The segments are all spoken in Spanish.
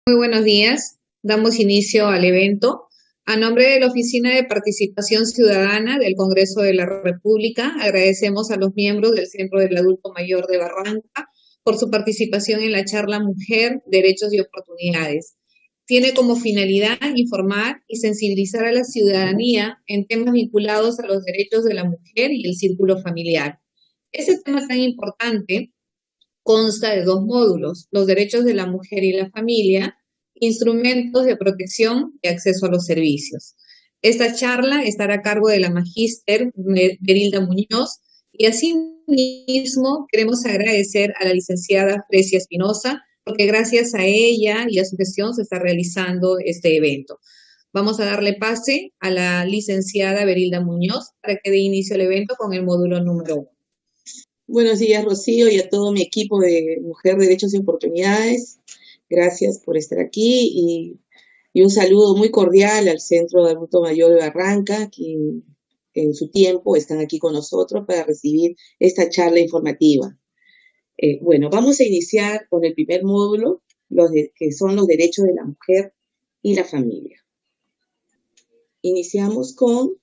Muy buenos días. Damos inicio al evento. A nombre de la Oficina de Participación Ciudadana del Congreso de la República, agradecemos a los miembros del Centro del Adulto Mayor de Barranca por su participación en la charla Mujer, Derechos y Oportunidades. Tiene como finalidad informar y sensibilizar a la ciudadanía en temas vinculados a los derechos de la mujer y el círculo familiar. Ese tema tan importante consta de dos módulos: los derechos de la mujer y la familia, instrumentos de protección y acceso a los servicios. Esta charla estará a cargo de la magíster Berilda Muñoz, y asimismo queremos agradecer a la licenciada Fresia Espinosa, porque gracias a ella y a su gestión se está realizando este evento. Vamos a darle pase a la licenciada Berilda Muñoz para que dé inicio al evento con el módulo número 1. Buenos días, Rocío, y a todo mi equipo de Mujer, Derechos y Oportunidades. Gracias por estar aquí y un saludo muy cordial al Centro de Adulto Mayor de Barranca, que en su tiempo están aquí con nosotros para recibir esta charla informativa. Bueno, vamos a iniciar con el primer módulo, que son los derechos de la mujer y la familia. Iniciamos con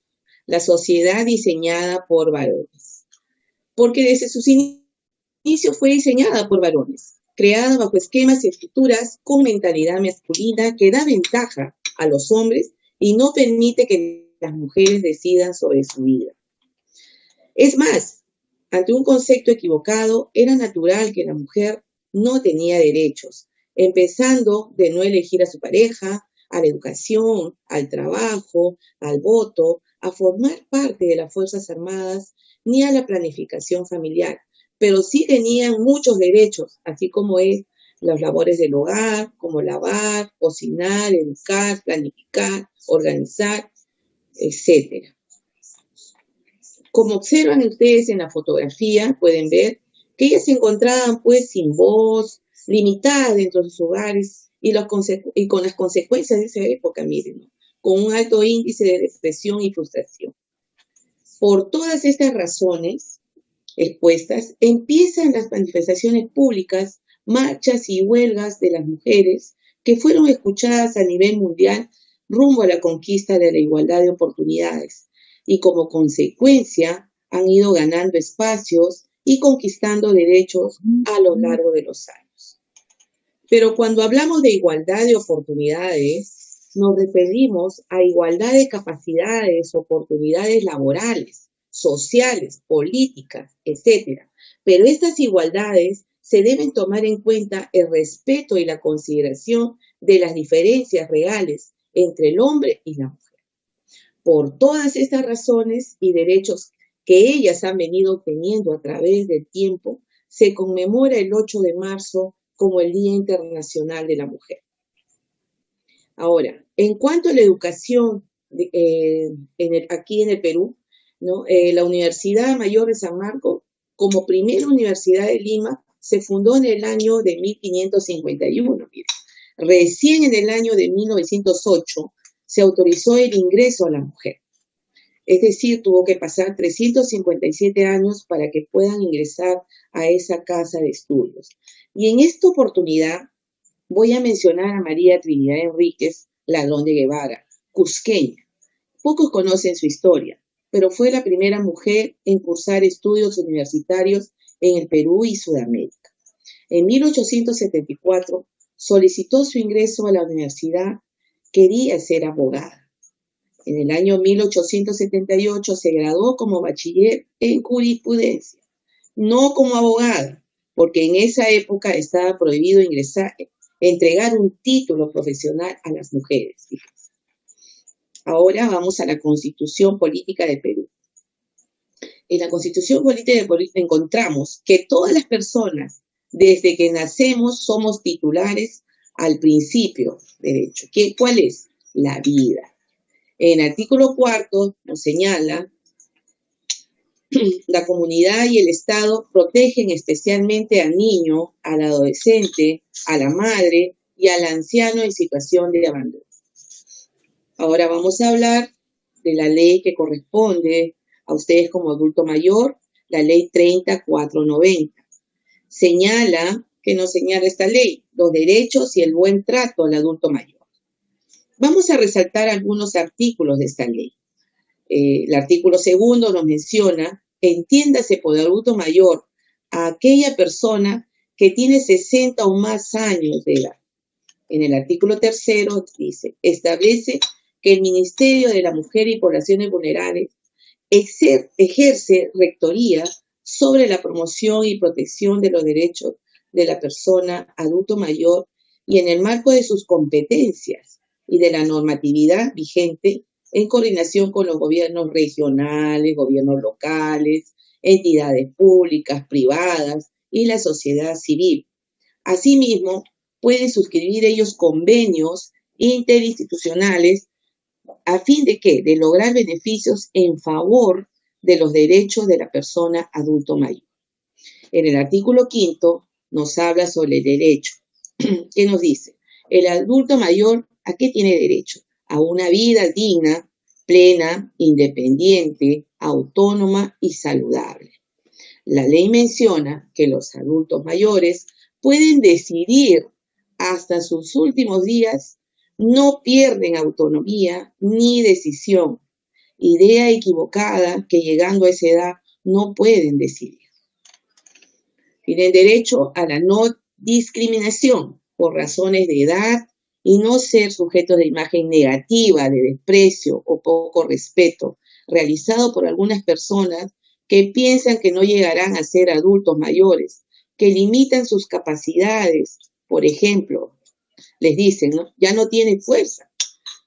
la sociedad diseñada por varones. Porque desde sus inicios fue diseñada por varones, creada bajo esquemas y estructuras con mentalidad masculina que da ventaja a los hombres y no permite que las mujeres decidan sobre su vida. Es más, ante un concepto equivocado, era natural que la mujer no tenía derechos, empezando de no elegir a su pareja, a la educación, al trabajo, al voto, a formar parte de las Fuerzas Armadas, ni a la planificación familiar, pero sí tenían muchos derechos, así como es las labores del hogar, como lavar, cocinar, educar, planificar, organizar, etc. Como observan ustedes en la fotografía, pueden ver que ellas se encontraban pues sin voz, limitadas dentro de sus hogares y con las consecuencias de esa época, miren, ¿no? Con un alto índice de depresión y frustración. Por todas estas razones expuestas, empiezan las manifestaciones públicas, marchas y huelgas de las mujeres que fueron escuchadas a nivel mundial rumbo a la conquista de la igualdad de oportunidades y como consecuencia han ido ganando espacios y conquistando derechos a lo largo de los años. Pero cuando hablamos de igualdad de oportunidades, nos referimos a igualdad de capacidades, oportunidades laborales, sociales, políticas, etc. Pero estas igualdades se deben tomar en cuenta el respeto y la consideración de las diferencias reales entre el hombre y la mujer. Por todas estas razones y derechos que ellas han venido obteniendo a través del tiempo, se conmemora el 8 de marzo como el Día Internacional de la Mujer. Ahora, en cuanto a la educación aquí en el Perú, ¿no? La Universidad Mayor de San Marcos, como primera universidad de Lima, se fundó en el año de 1551. Miren. Recién en el año de 1908 se autorizó el ingreso a la mujer. Es decir, tuvo que pasar 357 años para que puedan ingresar a esa casa de estudios. Y en esta oportunidad voy a mencionar a María Trinidad Enríquez Ladrón de Guevara, cusqueña. Pocos conocen su historia, pero fue la primera mujer en cursar estudios universitarios en el Perú y Sudamérica. En 1874 solicitó su ingreso a la universidad, quería ser abogada. En el año 1878 se graduó como bachiller en jurisprudencia, no como abogada, porque en esa época estaba prohibido entregar un título profesional a las mujeres. Fíjense. Ahora vamos a la Constitución Política del Perú. En la Constitución Política del Perú encontramos que todas las personas, desde que nacemos, somos titulares al principio derecho. ¿Cuál es? La vida. En el artículo 4 nos señala la comunidad y el Estado protegen especialmente al niño, al adolescente, a la madre y al anciano en situación de abandono. Ahora vamos a hablar de la ley que corresponde a ustedes como adulto mayor, la ley 30490. Señala que nos señala esta ley, los derechos y el buen trato al adulto mayor. Vamos a resaltar algunos artículos de esta ley. El artículo 2 nos menciona, entiéndase por adulto mayor a aquella persona que tiene 60 o más años de edad. En el artículo 3 dice, establece que el Ministerio de la Mujer y Poblaciones Vulnerables ejerce rectoría sobre la promoción y protección de los derechos de la persona adulto mayor y en el marco de sus competencias y de la normatividad vigente en coordinación con los gobiernos regionales, gobiernos locales, entidades públicas, privadas y la sociedad civil. Asimismo, pueden suscribir ellos convenios interinstitucionales a fin de ¿qué? De lograr beneficios en favor de los derechos de la persona adulto mayor. En el artículo 5 nos habla sobre el derecho. ¿Qué nos dice? El adulto mayor, ¿a qué tiene derecho? A una vida digna, plena, independiente, autónoma y saludable. La ley menciona que los adultos mayores pueden decidir hasta sus últimos días, no pierden autonomía ni decisión. Idea equivocada que llegando a esa edad no pueden decidir. Tienen derecho a la no discriminación por razones de edad y no ser sujetos de imagen negativa, de desprecio o poco respeto, realizado por algunas personas que piensan que no llegarán a ser adultos mayores, que limitan sus capacidades. Por ejemplo, les dicen, ¿no? Ya no tienes fuerza,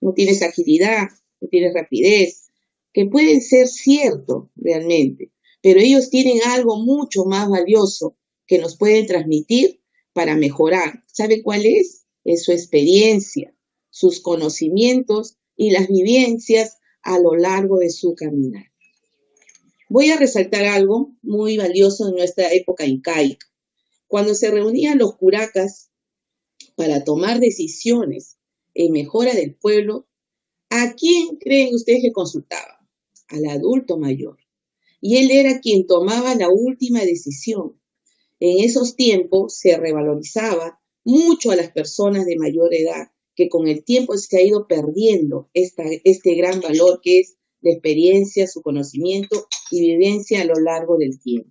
no tienes agilidad, no tienes rapidez, que pueden ser cierto realmente, pero ellos tienen algo mucho más valioso que nos pueden transmitir para mejorar. ¿Sabe cuál es? Es su experiencia, sus conocimientos y las vivencias a lo largo de su caminar. Voy a resaltar algo muy valioso en nuestra época incaica. Cuando se reunían los curacas para tomar decisiones en mejora del pueblo, ¿a quién creen ustedes que consultaban? Al adulto mayor. Y él era quien tomaba la última decisión. En esos tiempos se revalorizaba mucho a las personas de mayor edad, que con el tiempo se ha ido perdiendo este gran valor que es la experiencia, su conocimiento y vivencia a lo largo del tiempo.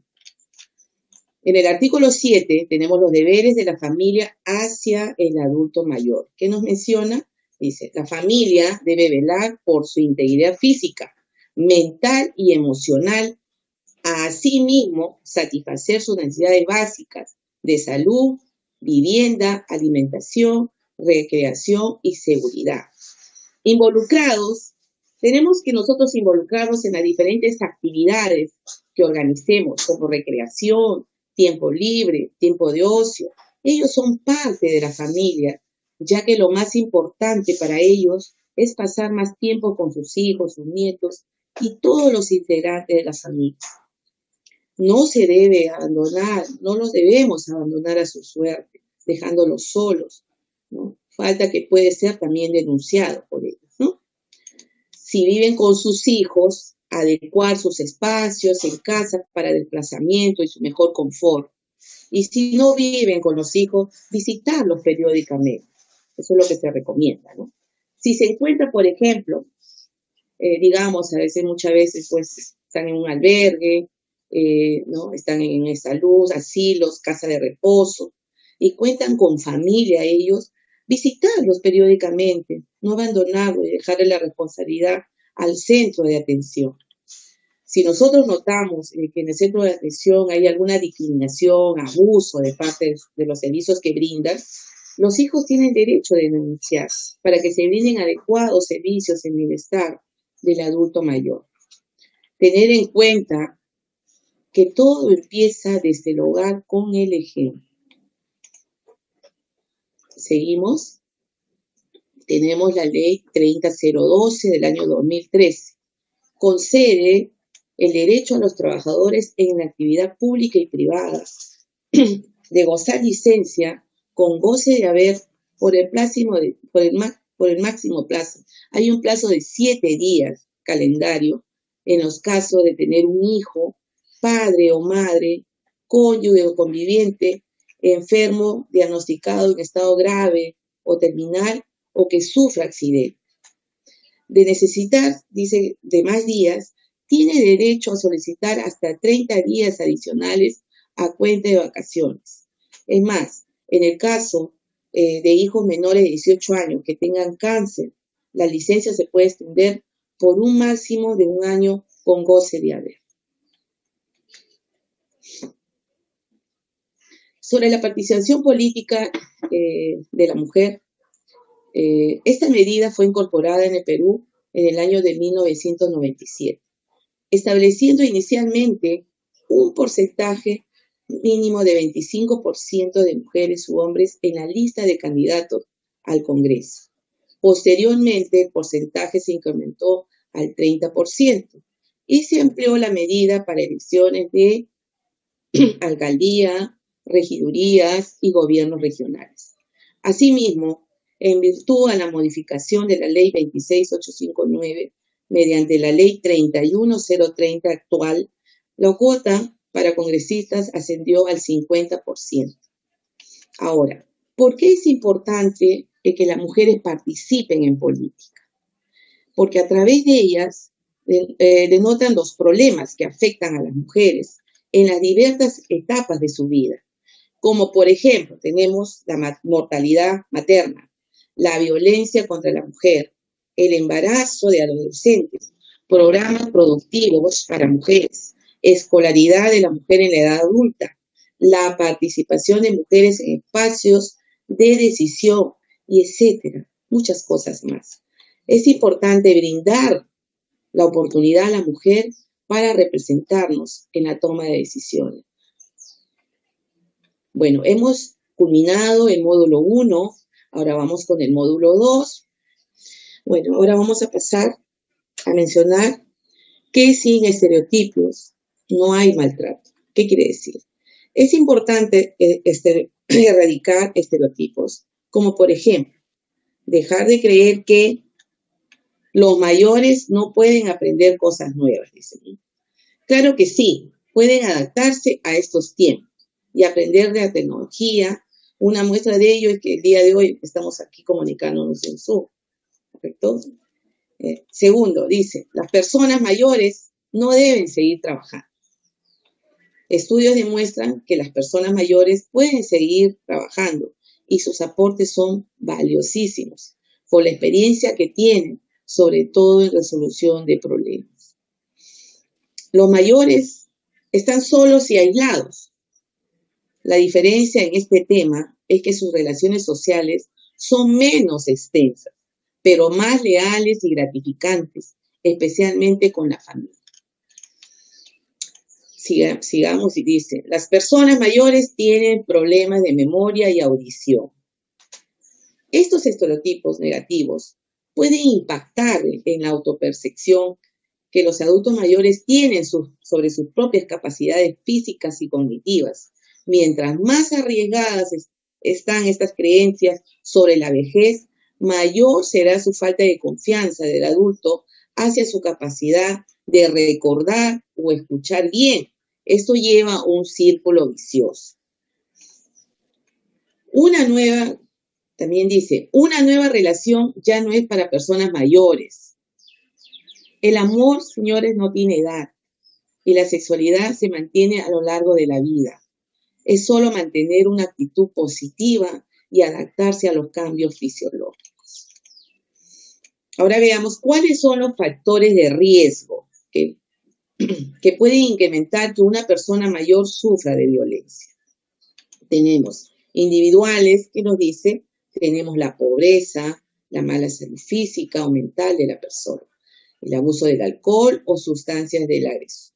En el artículo 7 tenemos los deberes de la familia hacia el adulto mayor. ¿Qué nos menciona? Dice, la familia debe velar por su integridad física, mental y emocional, asimismo satisfacer sus necesidades básicas de salud, vivienda, alimentación, recreación y seguridad. Involucrados, tenemos que nosotros involucrarnos en las diferentes actividades que organicemos, como recreación, tiempo libre, tiempo de ocio. Ellos son parte de la familia, ya que lo más importante para ellos es pasar más tiempo con sus hijos, sus nietos y todos los integrantes de la familia. No se debe abandonar, no los debemos abandonar a su suerte, dejándolos solos, ¿no? Falta que puede ser también denunciado por ellos, ¿no? Si viven con sus hijos, adecuar sus espacios en casa para desplazamiento y su mejor confort. Y si no viven con los hijos, visitarlos periódicamente. Eso es lo que se recomienda, ¿no? Si se encuentra, por ejemplo, digamos, muchas veces, pues, están en un albergue, ¿no? Están en salud, asilos, casa de reposo, y cuentan con familia ellos, visitarlos periódicamente, no abandonarlos y dejarle la responsabilidad al centro de atención. Si nosotros notamos que en el centro de atención hay alguna discriminación, abuso de parte de los servicios que brindan, los hijos tienen derecho de denunciar para que se brinden adecuados servicios en bienestar del adulto mayor. Tener en cuenta que todo empieza desde el hogar con el ejemplo. Seguimos. Tenemos la ley 30012 del año 2013. Concede el derecho a los trabajadores en la actividad pública y privada de gozar licencia con goce de haber por el máximo plazo. Hay un plazo de 7 días calendario en los casos de tener un hijo, padre o madre, cónyuge o conviviente enfermo diagnosticado en estado grave o terminal o que sufra accidente. De necesitar, dice, de más días, tiene derecho a solicitar hasta 30 días adicionales a cuenta de vacaciones. Es más, en el caso de hijos menores de 18 años que tengan cáncer, la licencia se puede extender por un máximo de 1 año con goce de haber. Sobre la participación política de la mujer, esta medida fue incorporada en el Perú en el año de 1997, estableciendo inicialmente un porcentaje mínimo de 25% de mujeres u hombres en la lista de candidatos al Congreso. Posteriormente, el porcentaje se incrementó al 30% y se amplió la medida para elecciones de alcaldía, regidurías y gobiernos regionales. Asimismo, en virtud a la modificación de la Ley 26859, mediante la Ley 31030 actual, la cuota para congresistas ascendió al 50%. Ahora, ¿por qué es importante que las mujeres participen en política? Porque a través de ellas denotan los problemas que afectan a las mujeres en las diversas etapas de su vida, como por ejemplo tenemos la mortalidad materna, la violencia contra la mujer, el embarazo de adolescentes, programas productivos para mujeres, escolaridad de la mujer en la edad adulta, la participación de mujeres en espacios de decisión y etcétera, muchas cosas más. Es importante brindar la oportunidad a la mujer para representarnos en la toma de decisiones. Bueno, hemos culminado el módulo 1, ahora vamos con el módulo 2. Bueno, ahora vamos a pasar a mencionar que sin estereotipos no hay maltrato. ¿Qué quiere decir? Es importante erradicar estereotipos, como por ejemplo, dejar de creer que los mayores no pueden aprender cosas nuevas, dicen. Claro que sí, pueden adaptarse a estos tiempos y aprender de la tecnología. Una muestra de ello es que el día de hoy estamos aquí comunicándonos en Zoom, ¿correcto? Segundo, dice, las personas mayores no deben seguir trabajando. Estudios demuestran que las personas mayores pueden seguir trabajando y sus aportes son valiosísimos por la experiencia que tienen, sobre todo en resolución de problemas. Los mayores están solos y aislados. La diferencia en este tema es que sus relaciones sociales son menos extensas, pero más leales y gratificantes, especialmente con la familia. Sigamos y dice, las personas mayores tienen problemas de memoria y audición. Estos estereotipos negativos pueden impactar en la autopercepción que los adultos mayores tienen sobre sus propias capacidades físicas y cognitivas. Mientras más arriesgadas están estas creencias sobre la vejez, mayor será su falta de confianza del adulto hacia su capacidad de recordar o escuchar bien. Esto lleva a un círculo vicioso. También dice, una nueva relación ya no es para personas mayores. El amor, señores, no tiene edad y la sexualidad se mantiene a lo largo de la vida. Es solo mantener una actitud positiva y adaptarse a los cambios fisiológicos. Ahora veamos cuáles son los factores de riesgo que pueden incrementar que una persona mayor sufra de violencia. Tenemos individuales, que nos dice, tenemos la pobreza, la mala salud física o mental de la persona, el abuso del alcohol o sustancias del agresor.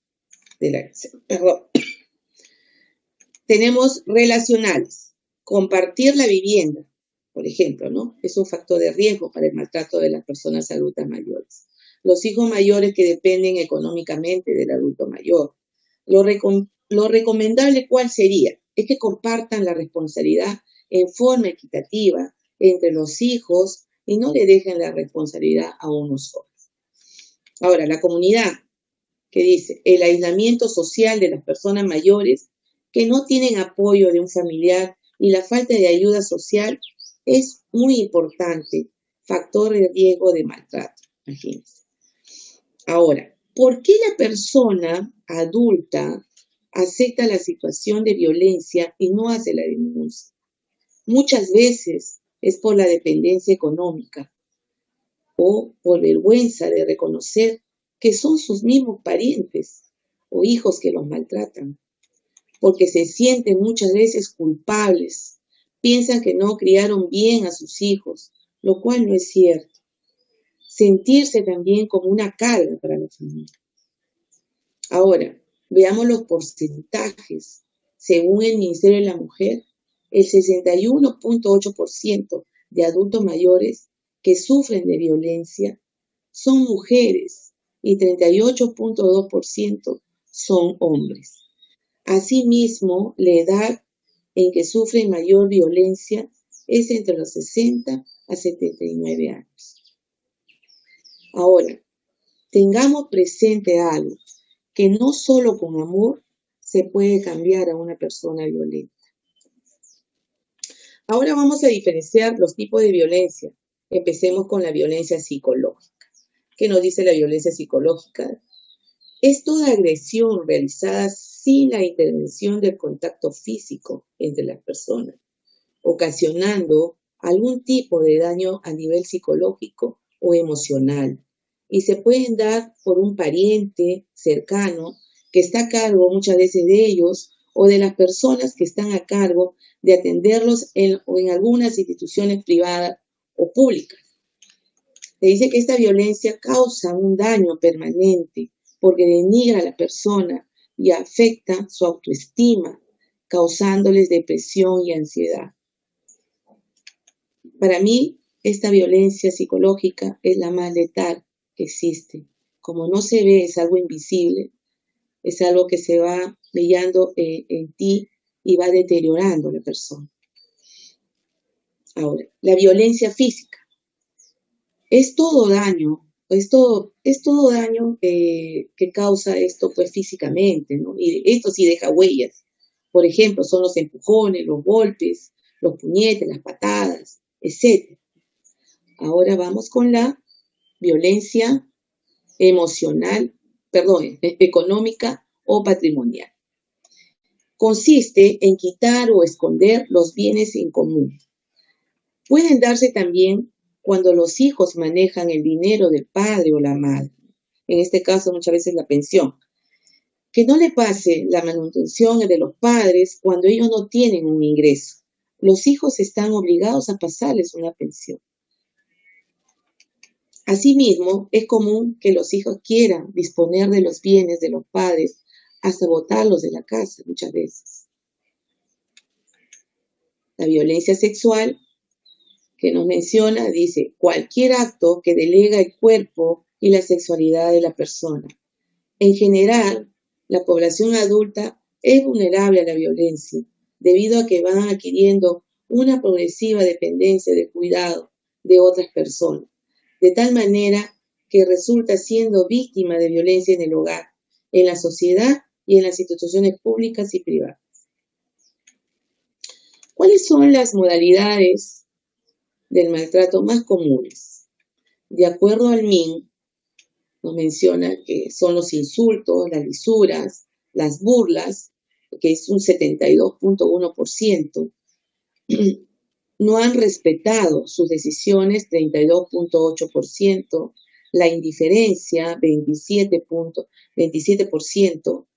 Tenemos relacionales, compartir la vivienda, por ejemplo, ¿no? Es un factor de riesgo para el maltrato de las personas adultas mayores. Los hijos mayores que dependen económicamente del adulto mayor. Lo recomendable, ¿cuál sería? Es que compartan la responsabilidad en forma equitativa entre los hijos y no le dejen la responsabilidad a uno solo. Ahora, la comunidad, que dice, el aislamiento social de las personas mayores que no tienen apoyo de un familiar y la falta de ayuda social es muy importante, factor de riesgo de maltrato. Imagínense. Ahora, ¿por qué la persona adulta acepta la situación de violencia y no hace la denuncia? Muchas veces es por la dependencia económica o por vergüenza de reconocer que son sus mismos parientes o hijos que los maltratan, porque se sienten muchas veces culpables, piensan que no criaron bien a sus hijos, lo cual no es cierto. Sentirse también como una carga para la familia. Ahora, veamos los porcentajes. Según el Ministerio de la Mujer, el 61.8% de adultos mayores que sufren de violencia son mujeres y 38.2% son hombres. Asimismo, la edad en que sufren mayor violencia es entre los 60 a 79 años. Ahora, tengamos presente algo, que no solo con amor se puede cambiar a una persona violenta. Ahora vamos a diferenciar los tipos de violencia. Empecemos con la violencia psicológica. ¿Qué nos dice la violencia psicológica? Es toda agresión realizada sin la intervención del contacto físico entre las personas, ocasionando algún tipo de daño a nivel psicológico o emocional. Y se pueden dar por un pariente cercano que está a cargo muchas veces de ellos o de las personas que están a cargo de atenderlos en algunas instituciones privadas o públicas. Se dice que esta violencia causa un daño permanente porque denigra a la persona y afecta su autoestima, causándoles depresión y ansiedad. Para mí, esta violencia psicológica es la más letal que existe. Como no se ve, es algo invisible, es algo que se va mellando en ti y va deteriorando a la persona. Ahora, la violencia física es todo daño, que causa esto pues físicamente, ¿no? Y esto sí deja huellas. Por ejemplo, son los empujones, los golpes, los puñetes, las patadas, etc. Ahora vamos con la violencia económica o patrimonial. Consiste en quitar o esconder los bienes en común. Pueden darse también cuando los hijos manejan el dinero del padre o la madre, en este caso muchas veces la pensión. Que no le pase la manutención de los padres cuando ellos no tienen un ingreso. Los hijos están obligados a pasarles una pensión. Asimismo, es común que los hijos quieran disponer de los bienes de los padres hasta botarlos de la casa muchas veces. La violencia sexual que nos menciona dice cualquier acto que delega el cuerpo y la sexualidad de la persona. En general, la población adulta es vulnerable a la violencia debido a que van adquiriendo una progresiva dependencia de cuidado de otras personas, de tal manera que resulta siendo víctima de violencia en el hogar, en la sociedad y en las instituciones públicas y privadas. ¿Cuáles son las modalidades del maltrato más comunes? De acuerdo al MIN, nos menciona que son los insultos, las lisuras, las burlas, que es un 72.1%. No han respetado sus decisiones, 32.8%. La indiferencia, 27%.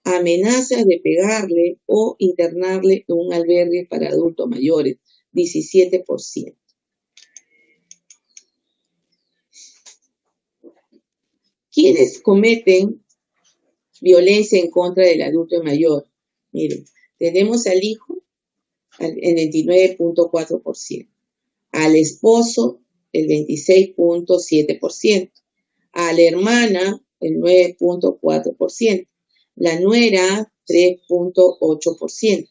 Amenazas de pegarle o internarle en un albergue para adultos mayores, 17%. ¿Quiénes cometen violencia en contra del adulto mayor? Miren, tenemos al hijo el 29.4%, al esposo el 26.7%, a la hermana el 9.4%, la nuera 3.8%.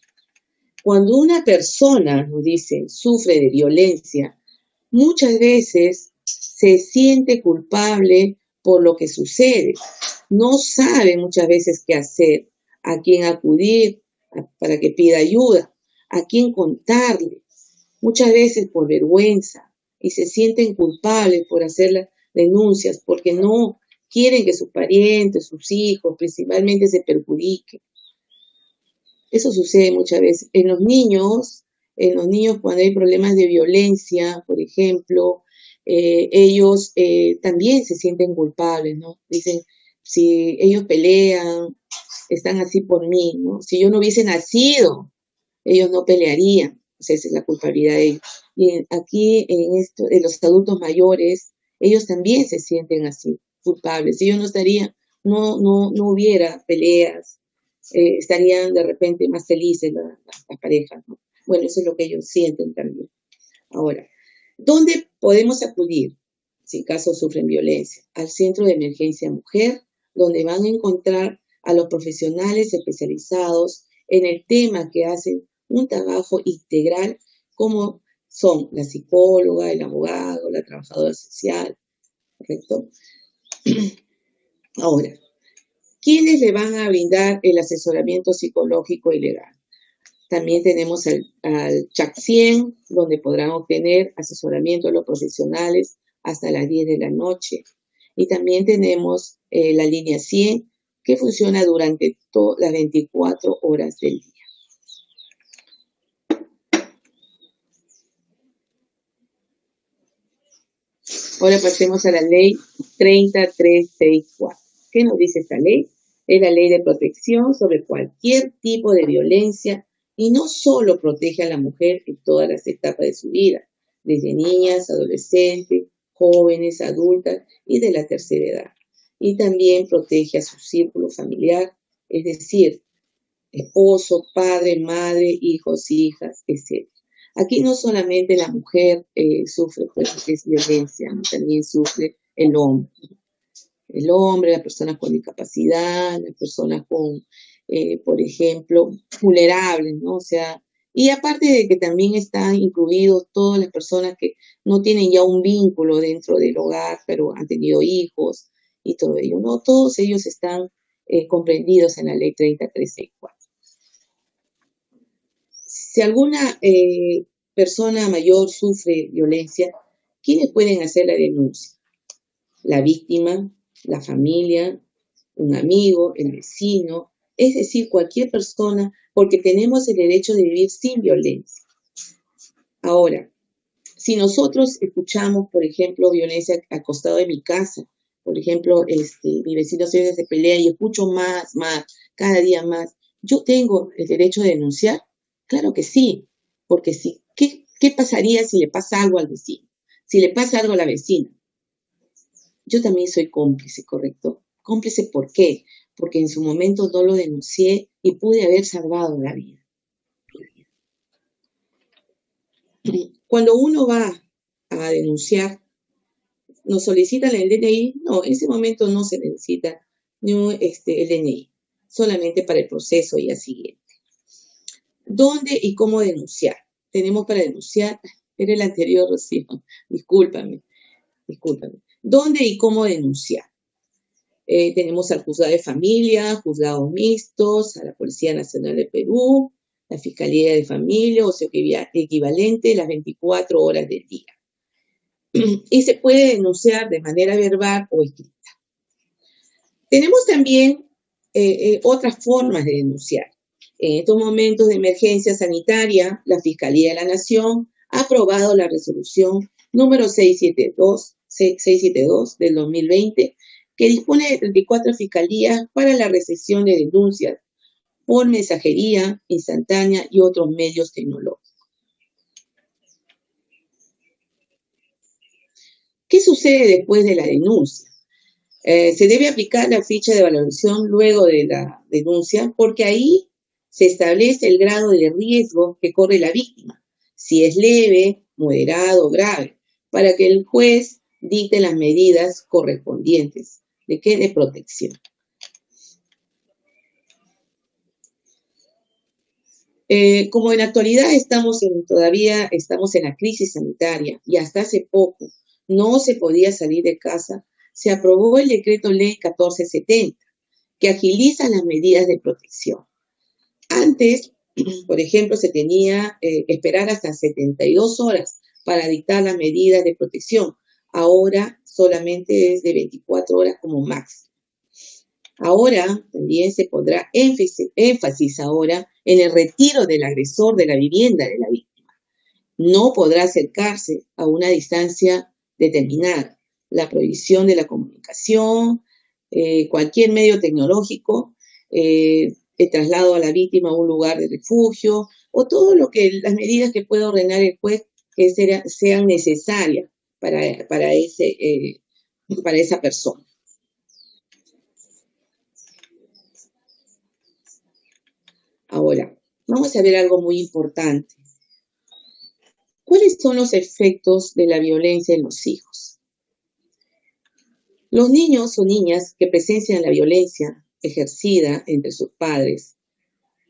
Cuando una persona, nos dicen, sufre de violencia, muchas veces se siente culpable por lo que sucede. No sabe muchas veces qué hacer, a quién acudir, para que pida ayuda, a quién contarle, muchas veces por vergüenza, y se sienten culpables por hacer las denuncias porque no quieren que sus parientes, sus hijos, principalmente se perjudiquen. Eso sucede muchas veces. En los niños cuando hay problemas de violencia, por ejemplo, ellos también se sienten culpables, ¿no? Dicen, si ellos pelean, están así por mí, ¿no? Si yo no hubiese nacido, ellos no pelearían. O sea, esa es la culpabilidad de ellos. Y aquí, en los adultos mayores, ellos también se sienten así, culpables. Si ellos no estarían, no hubiera peleas, estarían de repente más felices las parejas, ¿no? Bueno, eso es lo que ellos sienten también. Ahora, ¿dónde podemos acudir si en caso sufren violencia? Al Centro de Emergencia Mujer, donde van a encontrar a los profesionales especializados en el tema, que hacen un trabajo integral, como son la psicóloga, el abogado, la trabajadora social, ¿correcto? Ahora, ¿quiénes le van a brindar el asesoramiento psicológico y legal? También tenemos al CHAC 100, donde podrán obtener asesoramiento de los profesionales hasta las 10 de la noche. Y también tenemos la línea 100, que funciona durante todas las 24 horas del día. Ahora pasemos a la ley 30364. ¿Qué nos dice esta ley? Es la ley de protección sobre cualquier tipo de violencia, y no solo protege a la mujer en todas las etapas de su vida, desde niñas, adolescentes, jóvenes, adultas y de la tercera edad. Y también protege a su círculo familiar, es decir, esposo, padre, madre, hijos, hijas, etc. Aquí no solamente la mujer sufre pues, es violencia, ¿no? También sufre el hombre. El hombre, las personas con discapacidad, las personas con, por ejemplo, vulnerables, ¿no? O sea, y aparte de que también están incluidos todas las personas que no tienen ya un vínculo dentro del hogar, pero han tenido hijos y todo ello, ¿no? Todos ellos están comprendidos en la ley 30364. Si alguna persona mayor sufre violencia, ¿quiénes pueden hacer la denuncia? La víctima, la familia, un amigo, el vecino, es decir, cualquier persona, porque tenemos el derecho de vivir sin violencia. Ahora, si nosotros escuchamos, por ejemplo, violencia al costado de mi casa, por ejemplo, mi vecino se pelea y escucho más, cada día más, ¿yo tengo el derecho de denunciar? Claro que sí, porque sí. ¿Qué pasaría si le pasa algo al vecino? Si le pasa algo a la vecina. Yo también soy cómplice, ¿correcto? Cómplice, ¿por qué? Porque en su momento no lo denuncié y pude haber salvado la vida. Cuando uno va a denunciar, ¿nos solicitan el DNI? No, en ese momento no se necesita el DNI, solamente para el proceso ya siguiente. ¿Dónde y cómo denunciar? Tenemos para denunciar, era el anterior, Rocío, discúlpame. ¿Dónde y cómo denunciar? Tenemos al Juzgado de Familia, Juzgados Mixtos, a la Policía Nacional de Perú, la Fiscalía de Familia, o sea, equivalente las 24 horas del día. Y se puede denunciar de manera verbal o escrita. Tenemos también otras formas de denunciar. En estos momentos de emergencia sanitaria, la Fiscalía de la Nación ha aprobado la resolución número 672 del 2020, que dispone de 34 fiscalías para la recepción de denuncias por mensajería instantánea y otros medios tecnológicos. ¿Qué sucede después de la denuncia? Se debe aplicar la ficha de valoración luego de la denuncia, porque ahí se establece el grado de riesgo que corre la víctima, si es leve, moderado o grave, para que el juez dicte las medidas correspondientes. ¿De qué? De protección. Como en la actualidad todavía estamos en la crisis sanitaria y hasta hace poco no se podía salir de casa, se aprobó el decreto ley 1470, que agiliza las medidas de protección. Antes, por ejemplo, se tenía que esperar hasta 72 horas para dictar las medidas de protección. Ahora solamente es de 24 horas como máximo. Ahora también se pondrá énfasis ahora en el retiro del agresor de la vivienda de la víctima. No podrá acercarse a una distancia determinada. La prohibición de la comunicación, cualquier medio tecnológico, el traslado a la víctima a un lugar de refugio, o todo lo que las medidas que pueda ordenar el juez que sean necesarias para esa persona. Ahora, vamos a ver algo muy importante. ¿Cuáles son los efectos de la violencia en los hijos? Los niños o niñas que presencian la violencia ejercida entre sus padres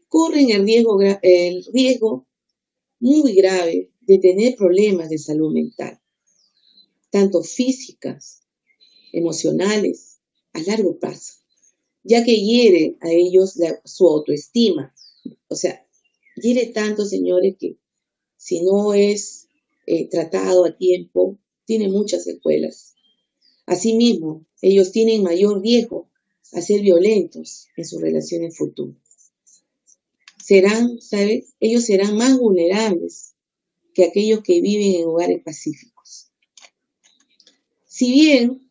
corren el riesgo muy grave de tener problemas de salud mental, tanto físicas, emocionales, a largo plazo, ya que hiere a ellos su autoestima. O sea, hiere tanto, señores, que si no es tratado a tiempo, tiene muchas secuelas. Asimismo, ellos tienen mayor riesgo a ser violentos en sus relaciones futuras. Ellos serán más vulnerables que aquellos que viven en hogares pacíficos. Si bien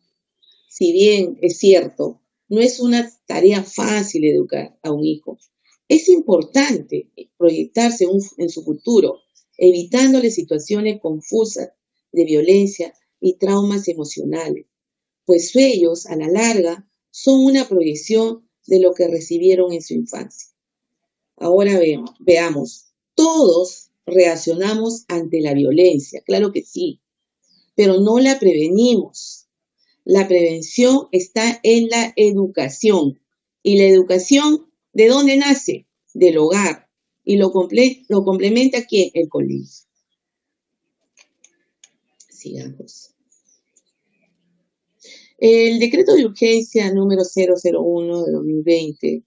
es cierto, no es una tarea fácil educar a un hijo, es importante proyectarse en su futuro, evitándole situaciones confusas de violencia y traumas emocionales, pues ellos, a la larga, son una proyección de lo que recibieron en su infancia. Ahora veamos, todos reaccionamos ante la violencia, claro que sí, pero no la prevenimos. La prevención está en la educación. ¿Y la educación de dónde nace? Del hogar. ¿Y lo complementa quién? El colegio. Sigamos. El decreto de urgencia número 001 de 2020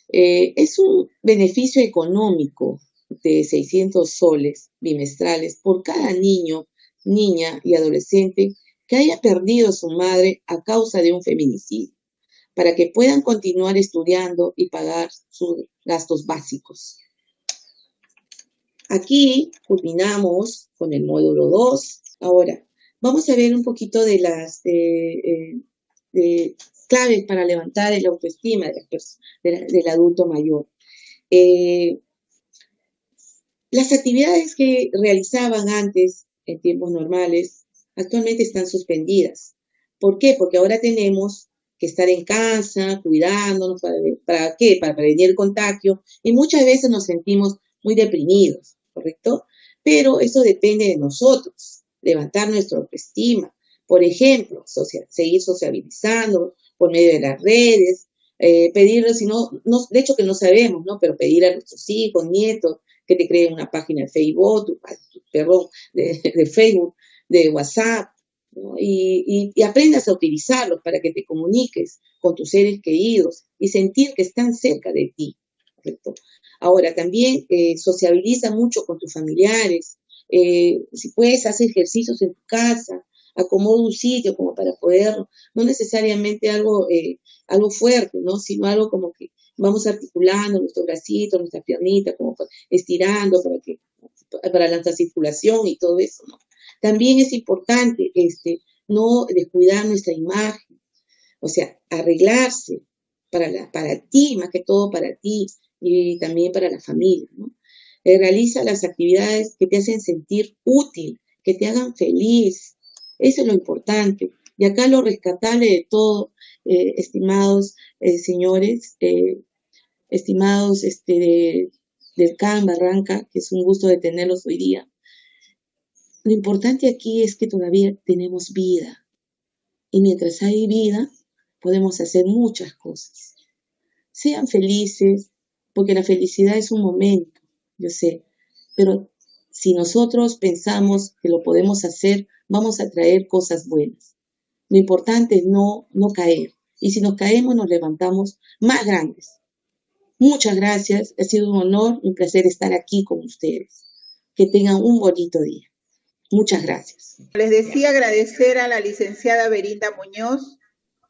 es un beneficio económico de 600 soles bimestrales por cada niño, niña y adolescente que haya perdido a su madre a causa de un feminicidio, para que puedan continuar estudiando y pagar sus gastos básicos. Aquí culminamos con el módulo 2. Ahora, vamos a ver un poquito de las claves para levantar el autoestima del adulto mayor. Las actividades que realizaban antes, en tiempos normales, actualmente están suspendidas. ¿Por qué? Porque ahora tenemos que estar en casa, cuidándonos, ¿para qué? Para prevenir el contagio, y muchas veces nos sentimos muy deprimidos, ¿correcto? Pero eso depende de nosotros, levantar nuestra autoestima. Por ejemplo, seguir sociabilizando por medio de las redes, pedirle, de hecho que no sabemos, ¿no? Pero pedir a nuestros hijos, nietos, que te creen una página de Facebook, de Facebook, de WhatsApp, ¿no? Y aprendas a utilizarlos para que te comuniques con tus seres queridos y sentir que están cerca de ti, ¿correcto? Ahora, también sociabiliza mucho con tus familiares. Si puedes, haz ejercicios en tu casa, acomoda un sitio como para poder, no necesariamente algo fuerte, ¿no? Sino algo como que vamos articulando nuestros bracitos, nuestras piernitas, como estirando para la circulación y todo eso, ¿no? También es importante no descuidar nuestra imagen, o sea, arreglarse para ti, más que todo para ti y también para la familia, ¿no? Realiza las actividades que te hacen sentir útil, que te hagan feliz. Eso es lo importante. Y acá lo rescatable de todo, estimados señores, estimados del CAN Barranca, que es un gusto de tenerlos hoy día. Lo importante aquí es que todavía tenemos vida. Y mientras hay vida, podemos hacer muchas cosas. Sean felices, porque la felicidad es un momento, yo sé. Pero si nosotros pensamos que lo podemos hacer, vamos a traer cosas buenas. Lo importante es no caer. Y si nos caemos, nos levantamos más grandes. Muchas gracias, ha sido un honor y un placer estar aquí con ustedes. Que tengan un bonito día. Muchas gracias. Les decía, agradecer a la licenciada Berinda Muñoz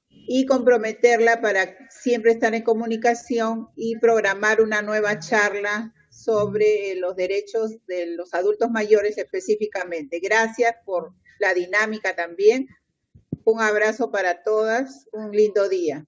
y comprometerla para siempre estar en comunicación y programar una nueva charla sobre los derechos de los adultos mayores específicamente. Gracias por la dinámica también. Un abrazo para todas, un lindo día.